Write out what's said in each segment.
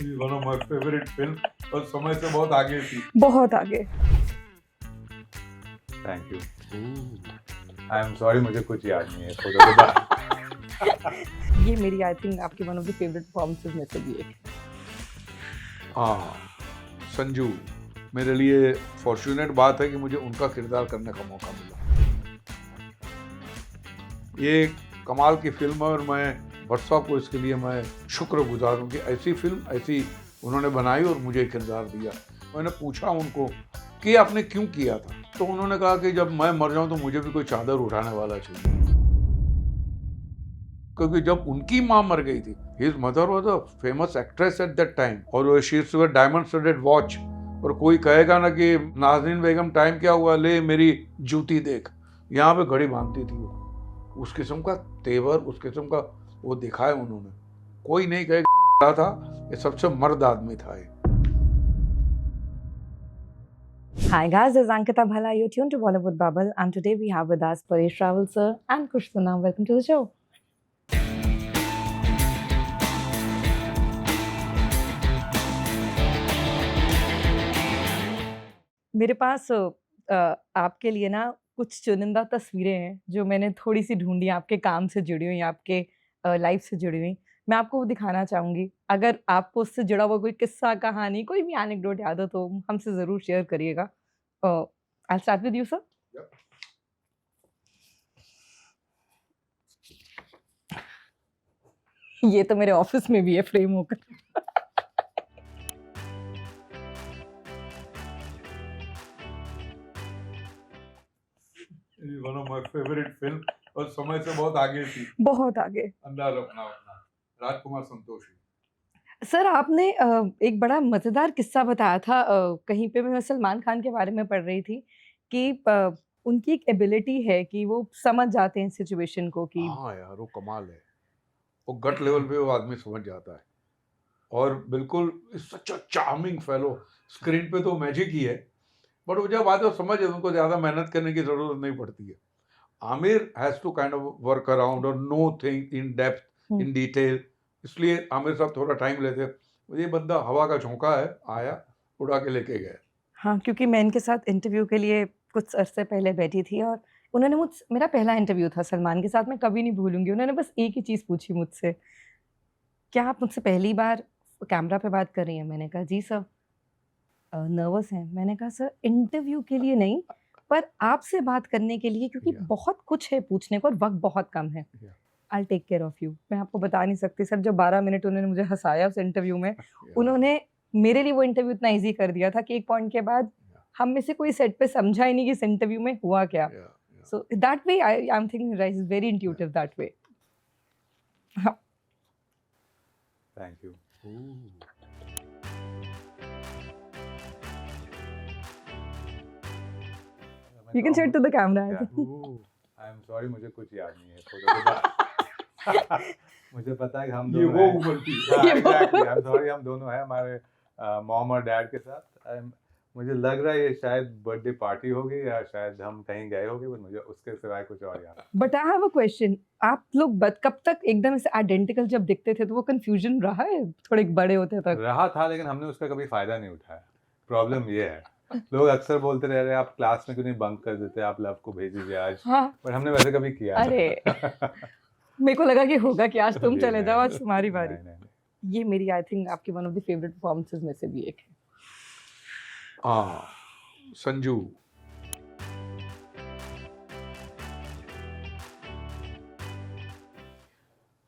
One of my favourite film और समय से बहुत आगे थी। बहुत आगे। Thank you. I am sorry, मुझे कुछ याद नहीं है खुदा खुदा। ये मेरी आई थिंक आपकी one of the favourite performances में से भी एक। हाँ, संजू मेरे लिए फॉर्चुनेट बात है कि मुझे उनका किरदार करने का मौका मिला। ये कमाल की फिल्म है और मैं भट्ट साहब को इसके लिए मैं शुक्रगुजार हूँ कि ऐसी फिल्म ऐसी उन्होंने बनाई और मुझे किरदार दिया। मैंने पूछा उनको कि आपने क्यों किया था, तो उन्होंने कहा कि जब मैं मर जाऊं तो मुझे भी कोई चादर उठाने वाला चाहिए, क्योंकि जब उनकी माँ मर गई थी, his mother was a famous actress at that time और she used to wear diamond studded watch, और कोई कहेगा ना कि नाज़रीन बेगम टाइम क्या हुआ, ले मेरी जूती देख, यहाँ पे घड़ी बांधती थी वो। उस किस्म का तेवर, उस किस्म का वो दिखाया उन्होंने। कोई नहीं कहेगा था, ये सबसे मर्द आदमी था ये। Hi guys, this is Ankita Bhala. You're tuned to Bollywood Bubble, and today we have with us Paresh Rawal sir and Kush Sunna. Welcome to the show. मेरे पास आपके लिए ना कुछ चुनिंदा तस्वीरें हैं जो मैंने थोड़ी सी ढूंढी, आपके काम से जुड़ी हुई, आपके लाइफ से जुड़ी हुई। मैं आपको वो दिखाना चाहूंगी। अगर आपको उससे जुड़ा हुआ कोई किस्सा, कहानी, कोई भी एनेक्डोट याद हो तो हमसे जरूर शेयर करिएगा। I start with you sir. ये तो मेरे ऑफिस में भी है फ्रेम होकर। One of my favourite film और समय से बहुत आगे थी। बहुत आगे। अंदाज अपना अपना, राजकुमार संतोषी। सर आपने एक बड़ा मजेदार किस्सा बताया था, कहीं पे मैं सलमान खान के बारे में पढ़ रही थी कि उनकी एक एबिलिटी है कि वो समझ जाते हैं सिचुएशन को कि हाँ यार, वो कमाल है, वो गट लेवल पे वो आदमी समझ जाता है और बिल्कुल सच अ चार्मिंग फेलो। स्क्रीन पे तो मैजिक ही है, बट वो जब आते हो समझ है, उनको ज़्यादा मेहनत करने की ज़रूरत नहीं पड़ती है। Aamir has to kind of work around और nothing in depth in detail, इसलिए आमिर साहब थोड़ा टाइम लेते हैं। ये बंदा हवा का झोंका है, आया उड़ा के लेके गया। हाँ, क्योंकि मैं इनके साथ इंटरव्यू के लिए कुछ अरसे पहले बैठी थी और उन्होंने मेरा पहला इंटरव्यू था सलमान के साथ, मैं कभी नहीं भूलूंगी। उन्होंने बस एक ही चीज़ पूछी मुझसे, क्या आप मुझसे पहली बार कैमरा पे बात कर रही हैं? मैंने कहा जी सर। नर्वस हैं? मैंने कहा सर इंटरव्यू के लिए नहीं, पर आपसे बात करने के लिए, क्योंकि Yeah. बहुत कुछ है पूछने को और वक्त बहुत कम है। Yeah. I take care of you. मैं आपको बता नहीं सकती सर, जो 12 मिनट उन्होंने मुझे हंसाया उस इंटरव्यू में, उन्होंने मेरे लिए वो इंटरव्यू इतना ईजी कर दिया था कि एक पॉइंट के बाद हम में से कोई सेट पे समझा ही नहीं कि इस इंटरव्यू में हुआ क्या। So that way I am thinking right is very intuitive that way. Thank you. You can show it to the camera. I Yeah. think. I am sorry, मुझे कुछ याद नहीं है खुदा खुदा। मुझे पता है कि हम ये दोनों वो हैं। उम्र थी। ये वो एग्जैक्टली, आई एम सॉरी, हम दोनों हैं हमारे मॉम और डैड के साथ। मुझे लग रहा है ये शायद बर्थडे पार्टी होगी या शायद हम कहीं गए होंगे, बट मुझे उसके सिवाय कुछ और याद नहीं। But I have a question. आप लोग कब तक एकदम से आइडेंटिकल जब दिखते थे तो वो कंफ्यूजन रहा है थोड़े बड़े होते तक? रहा था, लेकिन हमने उसका कभी फायदा नहीं उठाया। प्रॉब्लम ये है, लोग अक्सर बोलते रह रहे आप क्लास में क्यों नहीं बंक कर देते, आप लव को भेज दीजिए आज, हाँ। बट हमने वैसे कभी किया नहीं। अरे मेरे को लगा कि होगा कि आज तुम जी, चले नहीं, जाओ, आज नहीं, तुम्हारी बारी। नहीं, नहीं। ये मेरी आई थिंक आपकी one of the favourite performances में से भी एक है। हाँ, संजू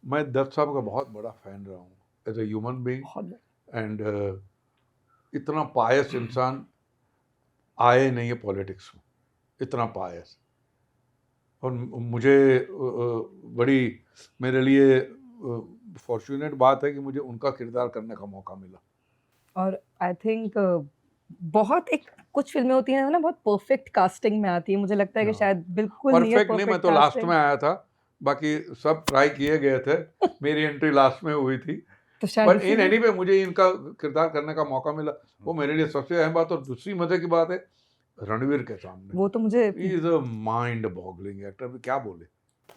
मैं दत्त साहब का बहुत बड़ा फैन रहा हूँ एज ए ह्यूमन बीइंग, बहुत एंड इतना पायस इंसान आए नहीं है पॉलिटिक्स में, इतना पायस। और मुझे बड़ी मेरे लिए फॉर्चुनेट बात है कि मुझे उनका किरदार करने का मौका मिला। और आई थिंक बहुत एक कुछ फिल्में होती हैं ना, बहुत परफेक्ट कास्टिंग में आती है। मुझे लगता है कि हाँ। शायद बिल्कुल नहीं है परफेक्ट नहीं, मैं perfect तो लास्ट casting। में आया था, बाकी सब ट्राई किए गए थे, मेरी एंट्री लास्ट में हुई थी। तो शायद बट इन इसीलिए- एनी वे मुझे इनका किरदार करने का मौका मिला, वो मेरे लिए सबसे अहम बात। और दूसरी मजे की बात है रणवीर के सामने, वो तो मुझे is a mind boggling actor, क्या बोले।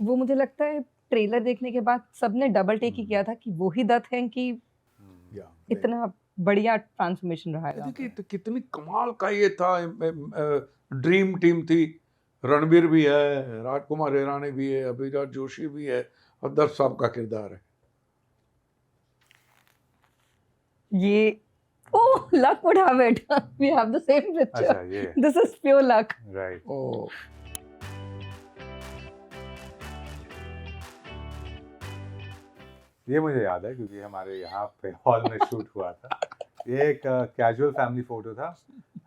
वो मुझे लगता है ट्रेलर देखने के बाद सबने डबल टेक ही किया था कि वो ही दत्त हैं कि या इतना बढ़िया ट्रांसफॉर्मेशन रहा है वहाँ देखिए पे। तो कितनी कमाल का ये था, ड्रीम टीम थी। रणबीर भी है, राजकुमार हिरानी भी है, अभिराज जोशी भी है और दर्श साहब का किरदार है। ये oh luck would have it we have the same अच्छा पिक्चर ये this is pure luck. Right. ओ ये मुझे याद है क्योंकि हमारे यहाँ पे हॉल में शूट हुआ था। ये एक कैजुअल फैमिली फोटो था।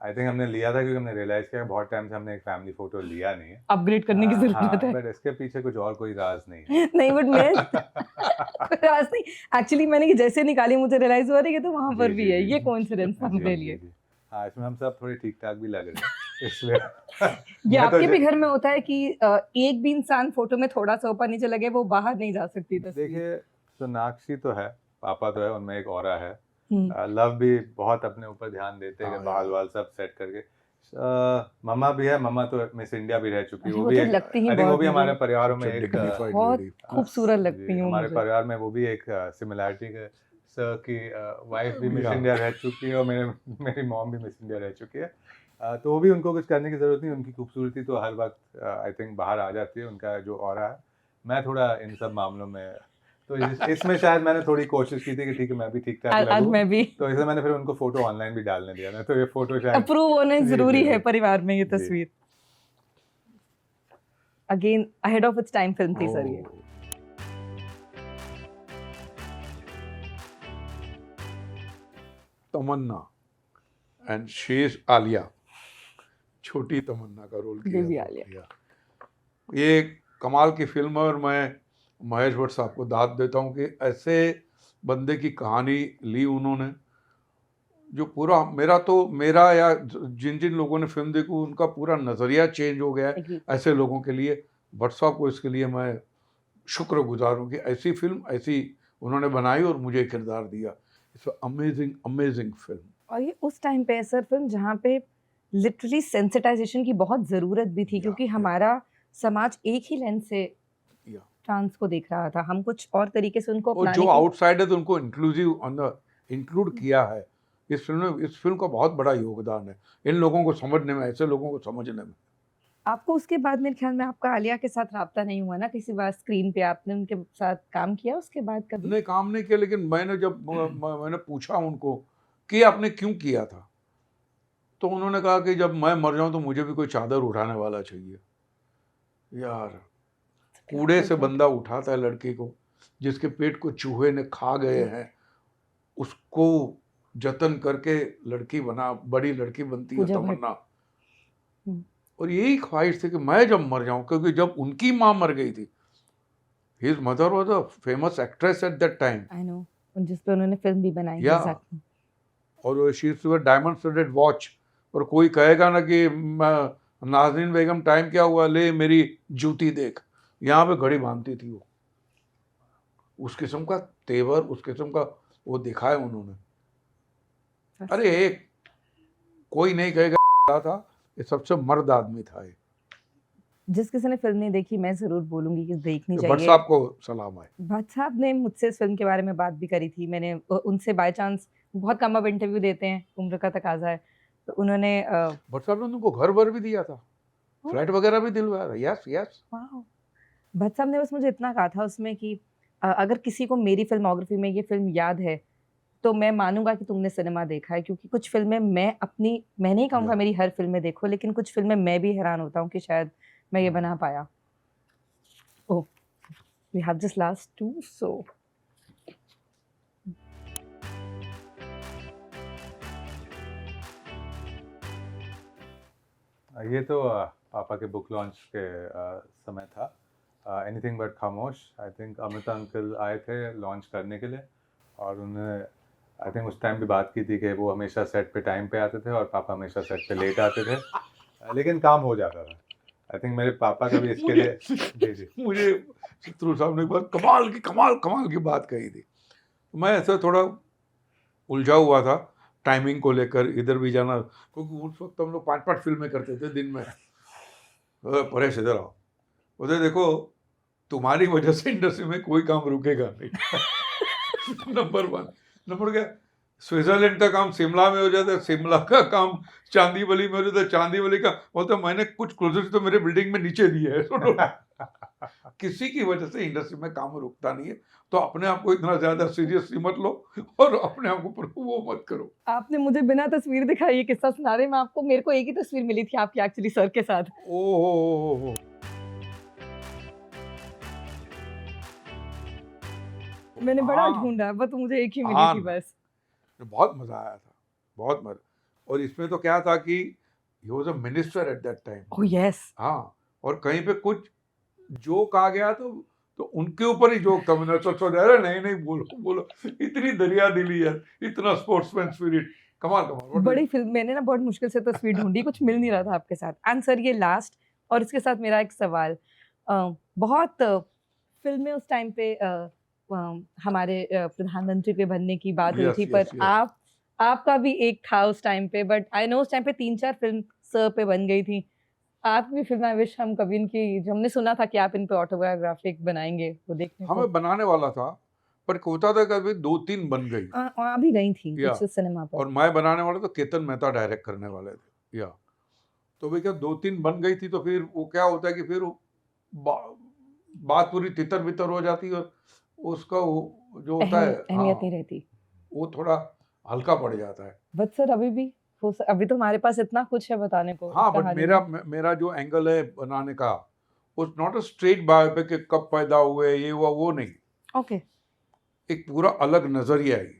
आई थिंक हमने लिया था क्योंकि हमने रियलाइज किया बहुत टाइम से हमने एक फैमिली फोटो लिया नहीं है। अपग्रेड करने की जरूरत है। बट इसके पीछे कुछ और कोई राज नहीं है। नहीं बट मैं राज नहीं एक्चुअली मैंने कि जैसे निकाली मुझे रियलाइज हुआ कि तो वहां पर जी, भी जी, है जी। ये कोइंसिडेंस था जी, मेरे जी, लिए। जी। हाँ इसमें हम सब थोड़े ठीक ठाक भी लग रहे हैं इसलिए ये मैं तो आपके भी ज- घर में होता है कि एक भी इंसान फोटो में थोड़ा सा ऊपर नीचे लगे वो बाहर नहीं जा सकती तस्वीर। देखिए सोनाक्षी तो है, पापा तो है, उनमें एक ऑरा है। हम्म, लव भी बहुत अपने ऊपर ध्यान देते हैं कि हाँ, बाल यार। वाल सब सेट करके। मम्मा भी है, मम्मा तो मिस इंडिया भी रह चुकी है। अरे वो वो भी तो एक लगती ही आई थिंक वो बहुत भी हमारे मुझे परिवारों में Such a एक dignified बहुत lady. खूबसूरत जी, लगती हूँ हमारे मुझे। परिवार में वो भी एक सिमिलैरिटी है। सर की वाइफ भी मिस Yeah. इंडिया रह चुकी है और मेरी मॉम भी मिस इंडिया रह चुकी है। तो वो भी उनको कुछ करने की ज़रूरत नहीं, उनकी खूबसूरती तो हर वक्त आई थिंक बाहर आ जाती है, उनका जो ऑरा है। मैं थोड़ा इन सब मामलों में तो इसमें शायद मैंने थोड़ी कोशिश की थी कि ठीक है मैं भी ठीक ठाक आज लगूं, मैं भी तो इसलिए मैंने फिर उनको फोटो ऑनलाइन भी डालने दिया ना, तो ये फोटो शायद अप्रूव होना जी, जरूरी जी, है जी। परिवार में ये जी। तस्वीर। Again ahead of its time film थी सर ये। Oh. Tamanna and she is Alia, छोटी तमन्ना का रोल किया बेबी था। आलिया। या। ये कमाल की फिल्म है और मैं महेश भट्ट साहब को दाद देता हूँ कि ऐसे बंदे की कहानी ली उन्होंने जो पूरा मेरा या जिन जिन लोगों ने फिल्म देखी उनका पूरा नज़रिया चेंज हो गया है Agree. ऐसे लोगों के लिए। भट्ट साहब को इसके लिए मैं शुक्रगुजार हूँ कि ऐसी फिल्म ऐसी उन्होंने बनाई और मुझे किरदार दिया। It's amazing amazing film. और ये उस टाइम पे है सर फिल्म जहाँ पे लिटरली सेंसिटाइजेशन की बहुत ज़रूरत भी थी या, क्योंकि या। हमारा समाज एक ही लेंस से या। ट्रांस को देख रहा था, हम कुछ और तरीके से उनको और अपनाने जो की आउटसाइड है तो उनको इंक्लूड किया है इस फिल्म का बहुत बड़ा योगदान है इन लोगों को समझने में, ऐसे लोगों को समझने में। आपको उसके बाद मेरे ख्याल में आपका आलिया के साथ राब्ता नहीं हुआ ना किसी बार स्क्रीन पे आपने उनके साथ काम किया उसके बाद कभी? नहीं, काम नहीं किया, लेकिन मैंने पूछा उनको कि आपने क्यों किया था, तो उन्होंने कहा कि जब मैं मर जाऊं तो मुझे भी कोई चादर उठाने वाला चाहिए। यार, कूड़े से बंदा उठाता है लड़की को जिसके पेट को चूहे ने खा गए हैं, उसको जतन करके लड़की बना, बड़ी लड़की बनती है पूजा भट्ट। तमन्ना। हम्म। और यही ख्वाहिश थी कि मैं जब मर जाऊं, क्योंकि जब उनकी माँ मर गई थी, his mother was a famous actress at that time. I know, जिस पे उन्होंने फिल्म भी बनाई है या। exactly. और she used to wear diamond studded watch. और कोई कहेगा ना कि नाज़रीन बेगम टाइम क्या हुआ, ले मेरी जूती देख, यहाँ पे घड़ी बांधती थी वो। उस किस्म का तेवर, उस किस्म का वो दिखाया उन्होंने। अरे एक कोई नहीं कहेगा था, ये सबसे मर्द आदमी था ये। जिस किसी ने फिल्म नहीं देखी मैं जरूर बोलूंगी कि देखनी भट्ट चाहिए। साहब को सलाम है। भट्ट साहब ने मुझसे इस फिल्म के बारे में बात भी करी थी, मैंने उनसे बाय चांस, बहुत कम अब इंटरव्यू देते हैं, उम्र का तकाजा है, तो उन्होंने भट्ट साहब ने उनको घर वर भी दिया था, फ्लैट वगैरह भी दिलवाया था। Yes yes. वाह। भट्ट साहब ने बस मुझे इतना कहा था उसमें कि अगर किसी को मेरी फिल्मोग्राफी में ये फिल्म याद है तो मैं मानूंगा कि तुमने सिनेमा देखा है, क्योंकि कुछ फिल्में मैं नहीं कहूँगा Yeah. मेरी हर फिल्म में देखो, लेकिन कुछ फिल्में मैं भी हैरान होता हूँ कि शायद मैं ये बना पाया। Oh, we have just last two, so ये तो पापा के बुक लॉन्च के समय था, एनीथिंग बट खामोश। आई थिंक अमिता अंकल आए थे लॉन्च करने के लिए और उन्होंने आई थिंक उस टाइम भी बात की थी कि वो हमेशा सेट पे टाइम पे आते थे और पापा हमेशा सेट पे लेट आते थे, लेकिन काम हो जाता था। आई थिंक मेरे पापा का भी इसके लिए जी जी मुझे शत्रु साहब ने एक बार कमाल की बात कही थी। मैं ऐसा थोड़ा उलझा हुआ था टाइमिंग को लेकर, इधर भी जाना, क्योंकि उस वक्त हम लोग 5-5 फिल्में करते थे दिन में। परेश इधर आओ, उधर देखो, तुम्हारी वजह से इंडस्ट्री में कोई काम रुकेगा नहीं। नंबर 1। नंबर क्या, स्विट्जरलैंड का काम शिमला में हो जाता है, शिमला का काम चांदीवली में हो जाता है, चांदीवली का बोलते मैंने कुछ क्लोजेट तो मेरे बिल्डिंग में नीचे दिए है। किसी की वजह से इंडस्ट्री में काम रुकता नहीं है, तो अपने आप को इतना ज्यादा सीरियसली मत लो और अपने आप को वो मत करो। आपने मुझे बिना तस्वीर दिखाए ये किस्सा सुना रहे, मैं आपको, मेरे को एक ही तस्वीर मिली थी आपकी एक्चुअली सर के साथ। ओ मैंने बड़ा हाँ। ढूंढा, बस मुझे एक ही मिली हाँ थी ना। बस। बहुत मजा आया था, बहुत मजा। और इसमें तो क्या था कि he was a minister eight that time. Oh yes. हाँ, और कहीं पे कुछ जोक आ गया तो उनके ऊपर ही जोक था। मैंने सोचा अरे नहीं नहीं बोलो बोलो, इतनी दरिया दिली है, इतना स्पोर्ट्समैन स्पिरिट, कमाल कमाल। बड़ी फिल्म, मैंने ना बहुत मुश्किल से तस्वीर ढूंढी, कुछ मिल नहीं रहा था आपके साथ। एंड सर ये लास्ट, और इसके साथ मेरा एक सवाल, बहुत फिल्में उस टाइम पे हमारे प्रधानमंत्री के बनने की बात हुई Yes, थी, yes, पर yes. आपका भी एक था उस टाइम पे, बट आई नो उस टाइम पे 3-4 फिल्म सर पे बन गई थी। आपकी भी फिल्म, आई विश हम कभी इनकी, जो हमने सुना था कि आप इन पे ऑटोबायोग्राफिक बनाएंगे, वो देखने को। हमें बनाने वाला था, पर होता था कभी 2-3 बन गई। वहाँ भी गई थी या, कुछ सिनेमा पर। और मैं बनाने वाला तो केतन मेहता डायरेक्ट करने वाले थे। या, तो भाई क्या 2-3 बन गई थी, तो फिर वो क्या होता है कि फिर बात पूरी तितर बितर हो जाती है, और उसका वो जो होता है, अहमियत नहीं रहती, वो थोड़ा हल्का पड़ जाता है। बट सर अभी भी अभी तो हमारे पास इतना कुछ है बताने को। हाँ, बट कहानी मेरा जो एंगल है बनाने का, वो नॉट अ स्ट्रेट बायोपिक कि कब पैदा हुए ये हुआ, वो नहीं। ओके, एक पूरा अलग नजरिया है,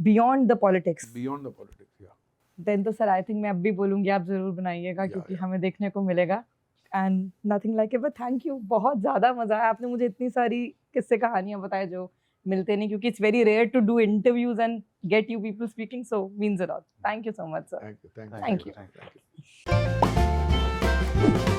beyond the politics. Beyond the politics. या, देन तो सर आई थिंक मैं अब भी बोलूंगी आप जरूर बनाइएगा, या, क्योंकि या। हमें देखने को मिलेगा। And nothing like it, but thank you, बहुत ज्यादा मजा आया। आपने मुझे इतनी सारी किस्से कहानियां बताए जो मिलते नहीं, क्योंकि it's very rare to do interviews and get you people speaking, so means a lot. Thank you so much sir. Thank you, Thank you. Thank you.